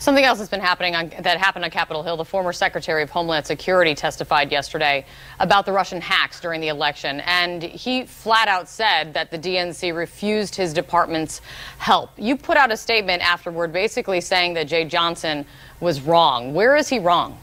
Something else that's been happening that happened on Capitol Hill. The former Secretary of Homeland Security testified yesterday about the Russian hacks during the election, and he flat out said that the DNC refused his department's help. You put out a statement afterward basically saying that Jeh Johnson was wrong. Where is he wrong?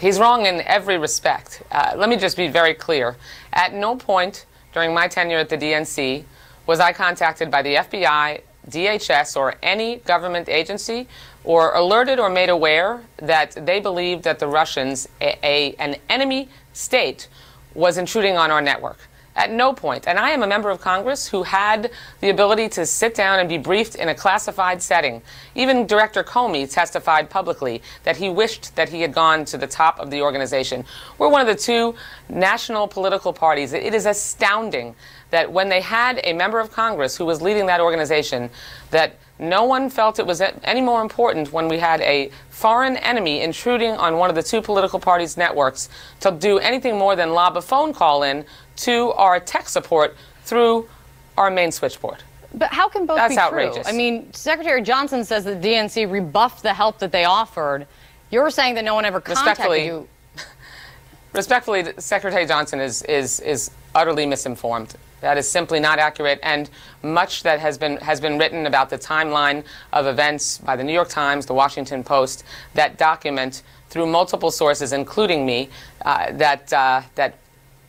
He's wrong in every respect. Let me just be very clear. At no point during my tenure at the DNC was I contacted by the FBI, DHS, or any government agency, or alerted or made aware that they believed that the Russians, an enemy state, was intruding on our network. At no point. And I am a member of Congress who had the ability to sit down and be briefed in a classified setting. Even Director Comey testified publicly that he wished that he had gone to the top of the organization. We're one of the two national political parties. It is astounding that when they had a member of Congress who was leading that organization, that no one felt it was any more important when we had a foreign enemy intruding on one of the two political parties' networks to do anything more than lob a phone call in to our tech support through our main switchboard. But how can both be true? That's outrageous. I mean, Secretary Johnson says that the DNC rebuffed the help that they offered. You're saying that no one ever contacted you. Respectfully, Secretary Johnson is utterly misinformed. That is simply not accurate, and much that has been written about the timeline of events by the New York Times, the Washington Post, that document through multiple sources, including me, that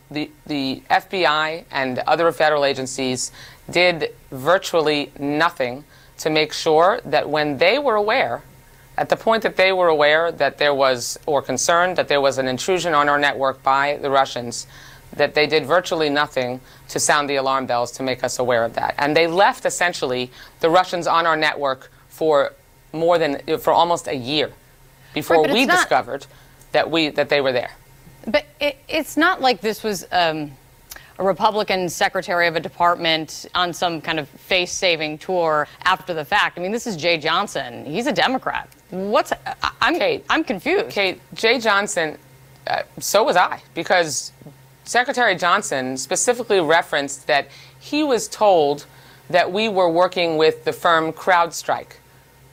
the FBI and other federal agencies did virtually nothing to make sure that when they were aware, at the point that they were aware that there was, or concerned that there was an intrusion on our network by the Russians, that they did virtually nothing to sound the alarm bells to make us aware of that. And they left, essentially, the Russians on our network for almost a year before we discovered that they were there. But it's not like this was a Republican secretary of a department on some kind of face-saving tour after the fact. I mean, this is Jeh Johnson. He's a Democrat. I'm confused. Kate, Jeh Johnson, so was I, because Secretary Johnson specifically referenced that he was told that we were working with the firm CrowdStrike.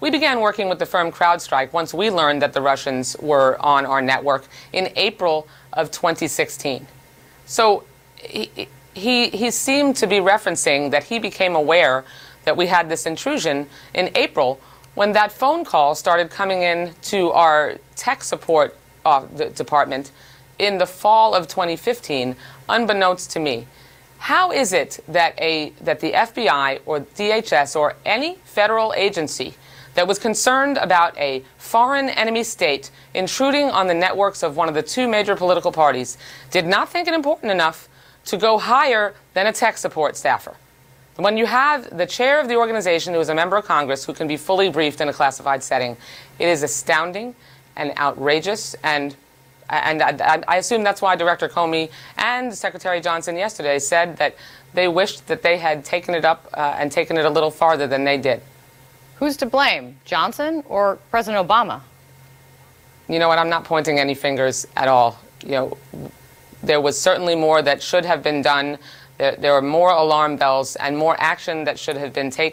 We began working with the firm CrowdStrike once we learned that the Russians were on our network in April of 2016. So he seemed to be referencing that he became aware that we had this intrusion in April when that phone call started coming in to our tech support department in the fall of 2015, unbeknownst to me. How is it that the FBI or DHS or any federal agency that was concerned about a foreign enemy state intruding on the networks of one of the two major political parties did not think it important enough to go higher than a tech support staffer? When you have the chair of the organization who is a member of Congress who can be fully briefed in a classified setting, it is astounding and outrageous, and I assume that's why Director Comey and Secretary Johnson yesterday said that they wished that they had taken it up and taken it a little farther than they did. Who's to blame, Johnson or President Obama? You know what? I'm not pointing any fingers at all. You know, there was certainly more that should have been done. There are more alarm bells and more action that should have been taken.